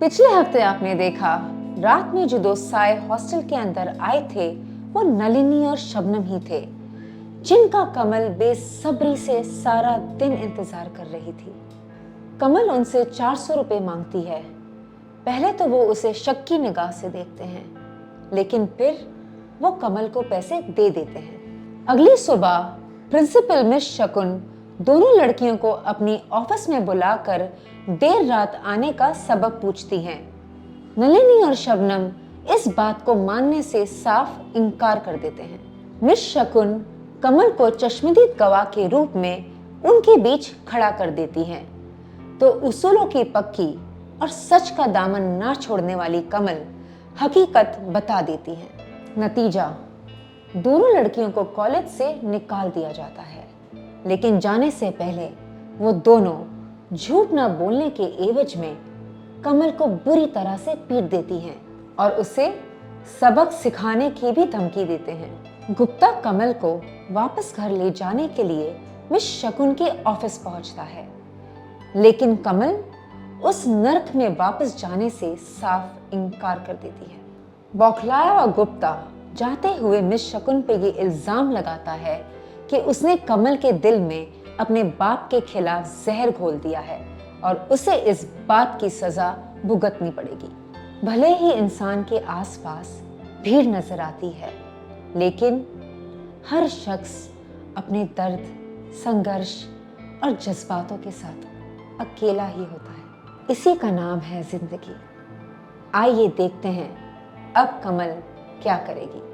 पिछले हफ्ते आपने देखा रात में जो दो साए हॉस्टल के अंदर आए थे वो नलिनी और शबनम ही थे, जिनका कमल बेसब्री से सारा दिन इंतजार कर रही थी। कमल उनसे 400 रुपए मांगती है। पहले तो वो उसे शक की निगाह से देखते हैं, लेकिन फिर वो कमल को पैसे दे देते हैं। अगली सुबह प्रिंसिपल मिस शकुन दोनों लड़कियों को अपनी ऑफिस में बुलाकर देर रात आने का सबब पूछती हैं। नलिनी और शबनम इस बात को मानने से साफ इनकार कर देते हैं। मिस शकुन कमल को चश्मदीद गवाह के रूप में उनके बीच खड़ा कर देती हैं, तो उसूलों की पक्की और सच का दामन ना छोड़ने वाली कमल हकीकत बता देती है। नतीजा, दोनों लड़कियों को कॉलेज से निकाल दिया जाता है, लेकिन जाने से पहले वो दोनों झूठ न बोलने के एवज में कमल को बुरी तरह से पीट देती हैं और उसे सबक सिखाने की भी धमकी देते हैं। गुप्ता कमल को वापस घर ले जाने के लिए मिस शकुन के ऑफिस पहुंचता है, लेकिन कमल उस नर्क में वापस जाने से साफ इनकार कर देती है। बौखलाया हुआ गुप्ता जाते हुए मिस शकुन पे ये इल्जाम लगाता है कि उसने कमल के दिल में अपने बाप के खिलाफ जहर घोल दिया है और उसे इस बात की सजा भुगतनी पड़ेगी। भले ही इंसान के आसपास भीड़ नजर आती है, लेकिन हर शख्स अपने दर्द, संघर्ष और जज्बातों के साथ अकेला ही होता है। इसी का नाम है जिंदगी। आइए देखते हैं अब कमल क्या करेगी।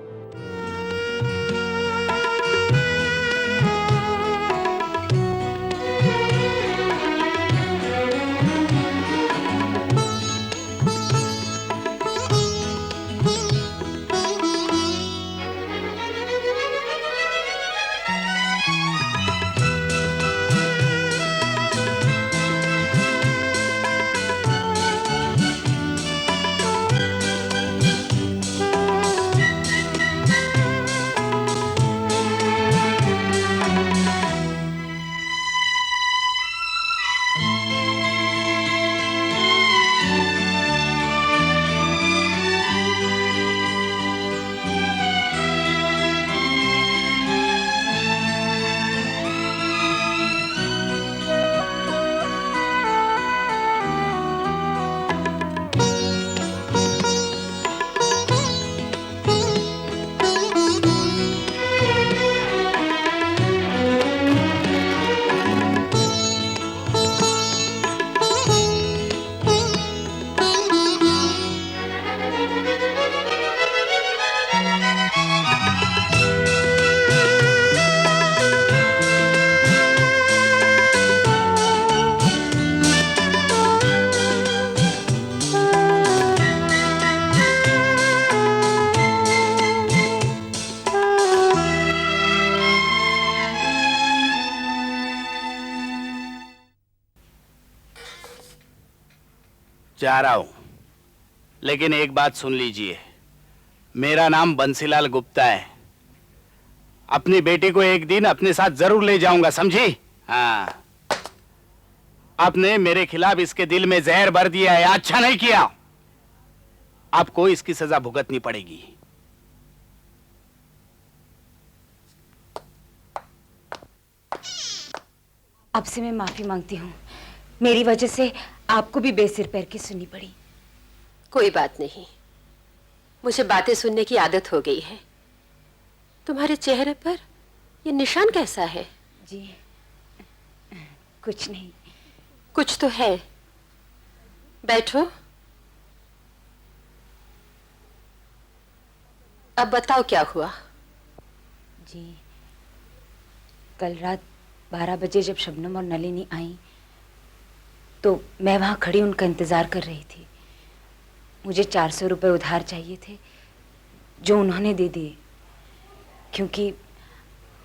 जा रहा हूं, लेकिन एक बात सुन लीजिए, मेरा नाम बंसीलाल गुप्ता है। अपनी बेटी को एक दिन अपने साथ जरूर ले जाऊंगा, समझी? हाँ, आपने मेरे खिलाफ इसके दिल में जहर भर दिया है, अच्छा नहीं किया। आपको इसकी सजा भुगतनी पड़ेगी। आपसे मैं माफी मांगती हूँ, मेरी वजह से आपको भी बेसिर पैर की सुननी पड़ी। कोई बात नहीं, मुझे बातें सुनने की आदत हो गई है। तुम्हारे चेहरे पर ये निशान कैसा है? जी कुछ नहीं। कुछ तो है। बैठो। अब बताओ क्या हुआ? जी, कल रात 12 बजे जब शबनम और नलिनी आई तो मैं वहां खड़ी उनका इंतजार कर रही थी। मुझे 400 रुपए उधार चाहिए थे, जो उन्होंने दे दिए, क्योंकि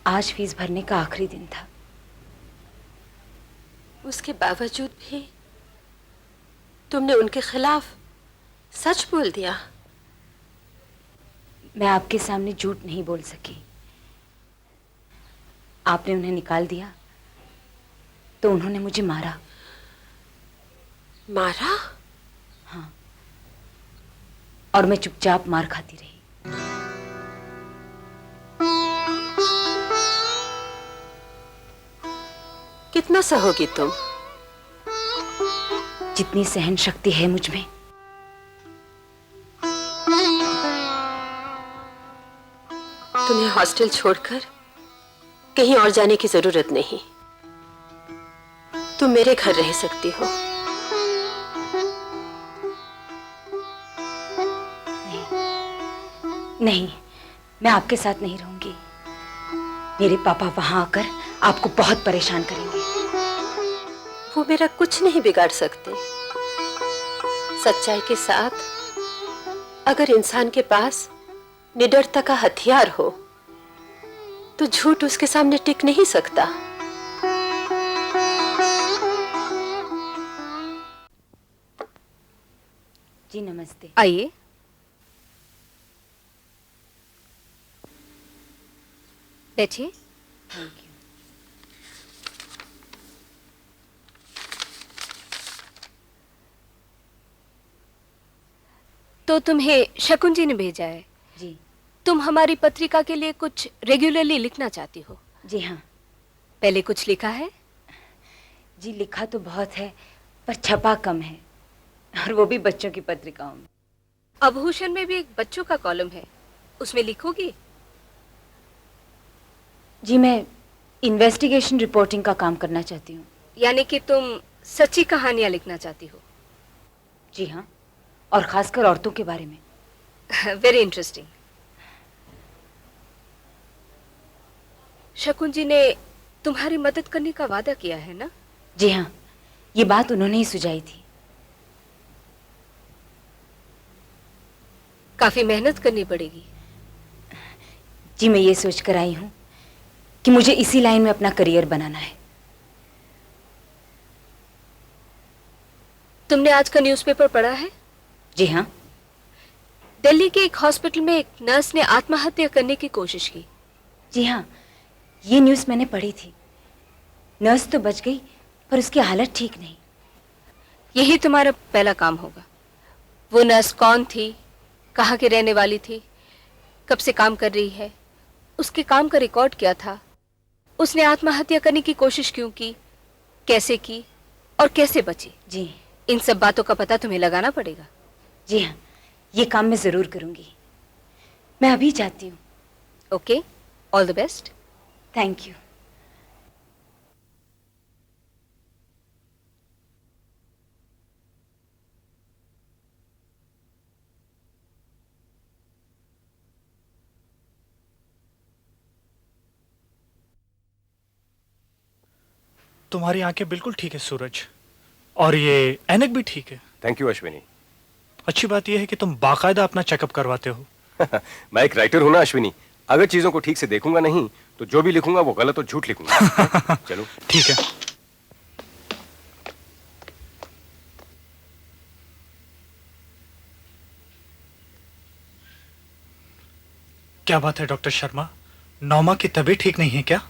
आज फीस भरने का आखिरी दिन था। उसके बावजूद भी तुमने उनके खिलाफ सच बोल दिया। मैं आपके सामने झूठ नहीं बोल सकी। आपने उन्हें निकाल दिया तो उन्होंने मुझे मारा। मारा? हाँ, और मैं चुपचाप मार खाती रही। कितना सहोगी तुम? जितनी सहन शक्ति है मुझ में। तुम्हें हॉस्टल छोड़कर कहीं और जाने की जरूरत नहीं। तुम मेरे घर रह सकती हो। नहीं, मैं आपके साथ नहीं रहूंगी। मेरे पापा वहां आकर आपको बहुत परेशान करेंगे। वो मेरा कुछ नहीं बिगाड़ सकते। सच्चाई के साथ अगर इंसान के पास निडरता का हथियार हो तो झूठ उसके सामने टिक नहीं सकता। जी नमस्ते। आइए। बैठिए। Thank you. तो तुम्हें शकुन जी ने भेजा है। जी। तुम हमारी पत्रिका के लिए कुछ रेगुलरली लिखना चाहती हो। जी हाँ। पहले कुछ लिखा है? जी लिखा तो बहुत है, पर छपा कम है, और वो भी बच्चों की पत्रिकाओं में। आभूषण में भी एक बच्चों का कॉलम है, उसमें लिखोगी? जी मैं इन्वेस्टिगेशन रिपोर्टिंग का काम करना चाहती हूँ। यानी कि तुम सच्ची कहानियां लिखना चाहती हो? जी हाँ, और खासकर औरतों के बारे में। Very interesting. शकुन जी ने तुम्हारी मदद करने का वादा किया है ना? जी हाँ, ये बात उन्होंने ही सुझाई थी। काफी मेहनत करनी पड़ेगी। जी मैं ये सोच कर आई हूँ कि मुझे इसी लाइन में अपना करियर बनाना है। तुमने आज का न्यूज़पेपर पढ़ा है? जी हाँ। दिल्ली के एक हॉस्पिटल में एक नर्स ने आत्महत्या करने की कोशिश की। जी हाँ, ये न्यूज़ मैंने पढ़ी थी। नर्स तो बच गई, पर उसकी हालत ठीक नहीं। यही तुम्हारा पहला काम होगा। वो नर्स कौन थी, कहाँ की रहने वाली थी, कब से काम कर रही है, उसके काम का रिकॉर्ड क्या था, उसने आत्महत्या करने की कोशिश क्यों की, कैसे की और कैसे बची। जी। इन सब बातों का पता तुम्हें लगाना पड़ेगा। जी हाँ, ये काम मैं जरूर करूंगी। मैं अभी जाती हूँ। Okay, all the best. Thank you. तुम्हारी आंखें बिल्कुल ठीक है सूरज, और ये ऐनक भी ठीक है। Thank you Ashwini. अच्छी बात यह है कि तुम बाकायदा अपना चेकअप करवाते हो। मैं एक राइटर हूं ना अश्विनी, अगर चीजों को ठीक से देखूंगा नहीं तो जो भी लिखूंगा वो गलत और झूठ लिखूंगा। चलो ठीक है। क्या बात है डॉक्टर शर्मा, नौमा की तबीयत ठीक नहीं है क्या?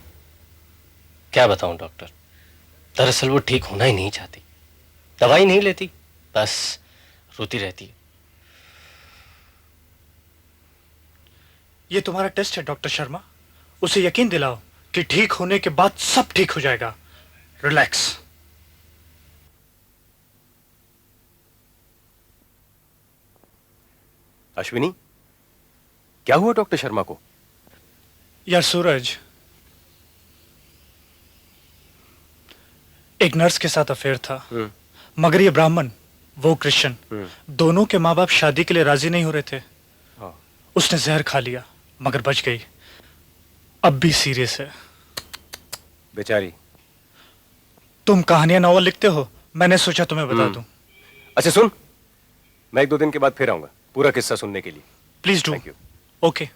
क्या बताऊं डॉक्टर, दरअसल वो ठीक होना ही नहीं चाहती। दवाई नहीं लेती, बस रोती रहती है। ये तुम्हारा टेस्ट है डॉक्टर शर्मा, उसे यकीन दिलाओ कि ठीक होने के बाद सब ठीक हो जाएगा। रिलैक्स। अश्विनी, क्या हुआ डॉक्टर शर्मा को? यार सूरज, एक नर्स के साथ अफेयर था, मगर ये ब्राह्मण, वो क्रिश्चियन, दोनों के माँ बाप शादी के लिए राजी नहीं हो रहे थे। हाँ। उसने जहर खा लिया मगर बच गई। अब भी सीरियस है। बेचारी। तुम कहानियां नॉवल लिखते हो, मैंने सोचा तुम्हें बता दूं। अच्छा सुन, मैं 1-2 दिन के बाद फिर आऊंगा पूरा किस्सा सुनने के लिए। Please do. Thank you. Okay.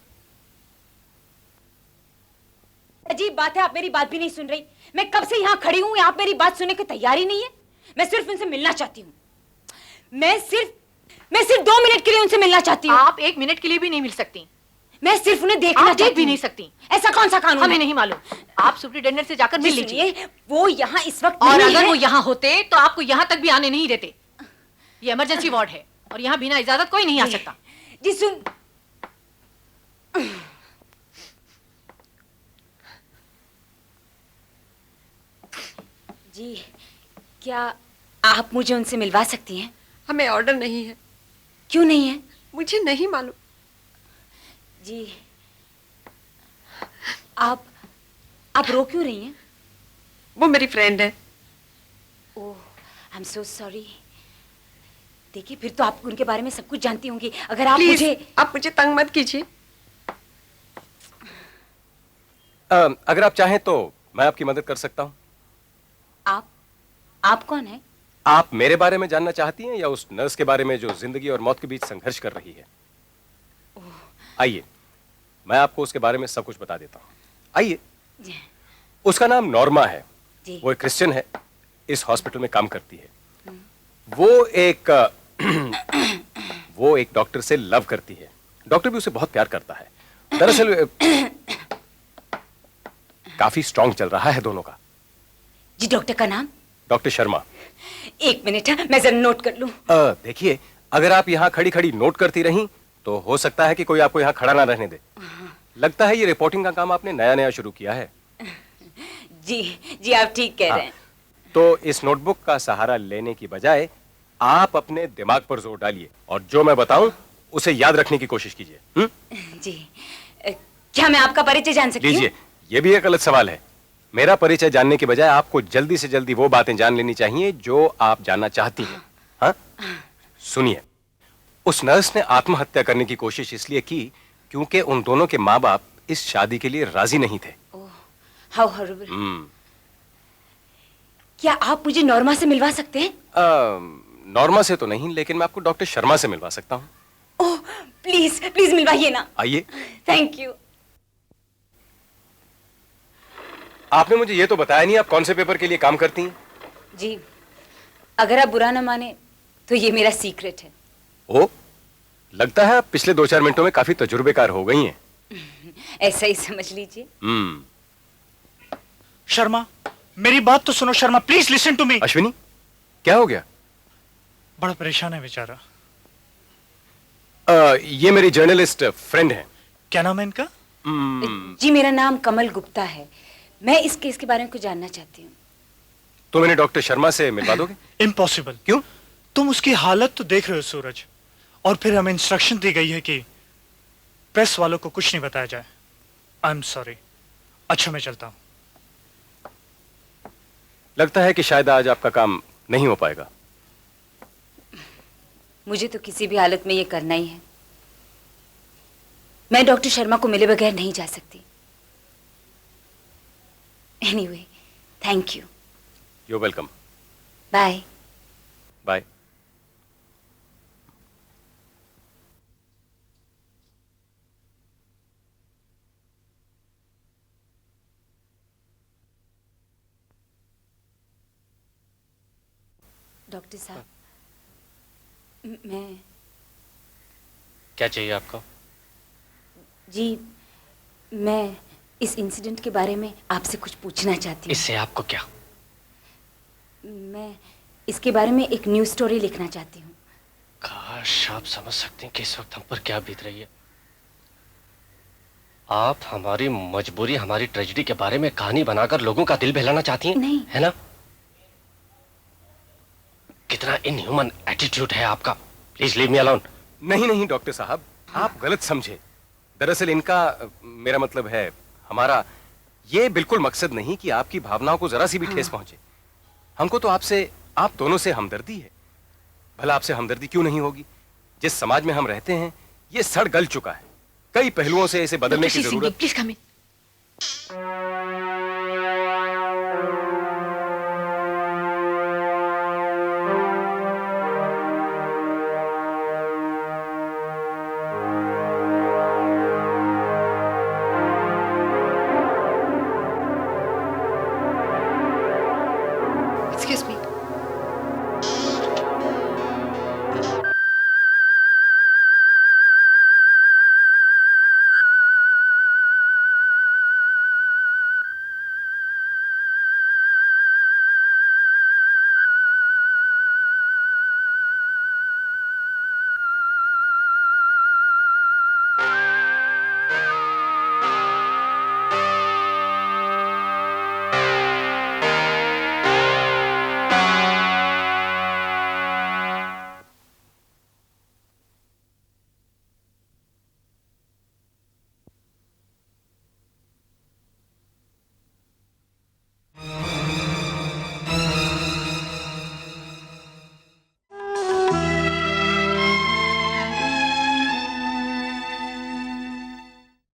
अजीब बात है, आप मेरी बात भी नहीं सुन रही। मैं कब से यहाँ खड़ी हूँ, आप मेरी बात सुनने की तैयारी नहीं है। मैं सिर्फ उनसे मिलना चाहती हूँ। मैं सिर्फ 2 मिनट के लिए उनसे मिलना चाहती हूँ। आप 1 मिनट के लिए भी नहीं मिल सकती। मैं सिर्फ उन्हें देखना आप देख भी नहीं सकती। ऐसा कौन सा कानून हमें है? नहीं मालूम। आप सुप्रिंटेंडेंट से जाकर मिल लीजिए। वो यहाँ इस वक्त और नहीं अगर है। वो यहाँ होते तो आपको यहाँ तक भी आने नहीं देते। ये इमरजेंसी वार्ड है और यहाँ बिना इजाजत कोई नहीं आ सकता। जी सुन, जी क्या आप मुझे उनसे मिलवा सकती हैं? हमें ऑर्डर नहीं है। क्यों नहीं है? मुझे नहीं मालूम। जी आप रो क्यों रही हैं? वो मेरी फ्रेंड है। ओह, आई एम सो सॉरी। देखिए, फिर तो आप उनके बारे में सब कुछ जानती होंगी। अगर आप आप मुझे तंग मत कीजिए। अगर आप चाहें तो मैं आपकी मदद कर सकता हूं। आप कौन है? आप मेरे बारे में जानना चाहती हैं या उस नर्स के बारे में जो जिंदगी और मौत के बीच संघर्ष कर रही है? आइए, मैं आपको उसके बारे में सब कुछ बता देता हूँ। आइए। उसका नाम नॉर्मा है। वो एक क्रिश्चियन है, इस हॉस्पिटल में काम करती है। वो एक डॉक्टर से लव करती है। डॉक्टर भी उसे बहुत प्यार करता है। दरअसल काफी स्ट्रांग चल रहा है दोनों का। जी, डॉक्टर का नाम? डॉक्टर शर्मा। एक मिनट, मैं जरा नोट कर लूं। देखिए, अगर आप यहाँ खड़ी खड़ी नोट करती रहीं तो हो सकता है कि कोई आपको यहाँ खड़ा ना रहने दे। लगता है ये रिपोर्टिंग का काम आपने नया नया शुरू किया है। जी आप ठीक कह रहे हैं। तो इस नोटबुक का सहारा लेने की बजाय आप अपने दिमाग पर जोर डालिए और जो मैं बताऊं उसे याद रखने की कोशिश कीजिए। जी, क्या मैं आपका परिचय जान सकती हूँ? लीजिए, ये भी एक गलत सवाल है। मेरा परिचय जानने की बजाय आपको जल्दी से जल्दी वो बातें जान लेनी चाहिए जो आप जानना चाहती हैं। हाँ? सुनिए, उस नर्स ने आत्महत्या करने की कोशिश इसलिए की क्योंकि उन दोनों के माँ बाप इस शादी के लिए राजी नहीं थे। How horrible. क्या आप मुझे नॉर्मा से मिलवा सकते हैं? नॉर्मा से तो नहीं, लेकिन मैं आपको डॉक्टर शर्मा से मिलवा सकता हूँ। ओह, प्लीज प्लीज मिलवाइए ना। आइए। Thank you. आपने मुझे ये तो बताया नहीं आप कौन से पेपर के लिए काम करती हैं? जी, अगर आप बुरा ना माने तो ये मेरा सीक्रेट है। ओ, लगता है आप पिछले 2-4 मिनटों में काफी तजुर्बेकार हो गई हैं। ऐसा ही समझ लीजिए। शर्मा, मेरी बात तो सुनो। Sharma, please listen to me. Ashwini, क्या हो गया? बड़ा परेशान है बेचारा। ये मेरी जर्नलिस्ट फ्रेंड है। क्या नाम है इनका? जी, मेरा नाम कमल गुप्ता है। मैं इस केस के बारे में कुछ जानना चाहती हूँ। तो मैंने डॉक्टर शर्मा से मिलवा दोगे? इम्पॉसिबल। क्यों? तुम उसकी हालत तो देख रहे हो सूरज, और फिर हमें इंस्ट्रक्शन दी गई है कि प्रेस वालों को कुछ नहीं बताया जाए। I am sorry. अच्छा, मैं चलता हूं। लगता है कि शायद आज आपका काम नहीं हो पाएगा। मुझे तो किसी भी हालत में ये करना ही है। मैं डॉक्टर शर्मा को मिले बगैर नहीं जा सकती। Anyway, thank you. You welcome. Bye. Bye. Doctor साहब, मैं क्या चाहिए आपको? जी, मैं इस इंसिडेंट के बारे में आपसे कुछ पूछना चाहती हूँ। इससे आपको क्या? मैं इसके बारे में एक न्यूज़ स्टोरी लिखना चाहती हूँ। काश आप समझ सकते हैं कि इस वक्त हम पर क्या बीत रही है। आप हमारी मजबूरी, हमारी ट्रेजेडी के बारे में कहानी बनाकर लोगों का दिल बहलाना चाहती हैं? नहीं। है ना? कितना इनह्यूमन एटीट्यूड है आपका। Please leave me alone. नहीं नहीं डॉक्टर साहब, आप गलत समझे। दरअसल इनका, मेरा मतलब है हमारा, ये बिल्कुल मकसद नहीं कि आपकी भावनाओं को जरा सी भी ठेस पहुंचे। हमको तो आपसे, आप दोनों से हमदर्दी है। भला आपसे हमदर्दी क्यों नहीं होगी? जिस समाज में हम रहते हैं ये सड़ गल चुका है। कई पहलुओं से इसे बदलने की जरूरत। Please come in.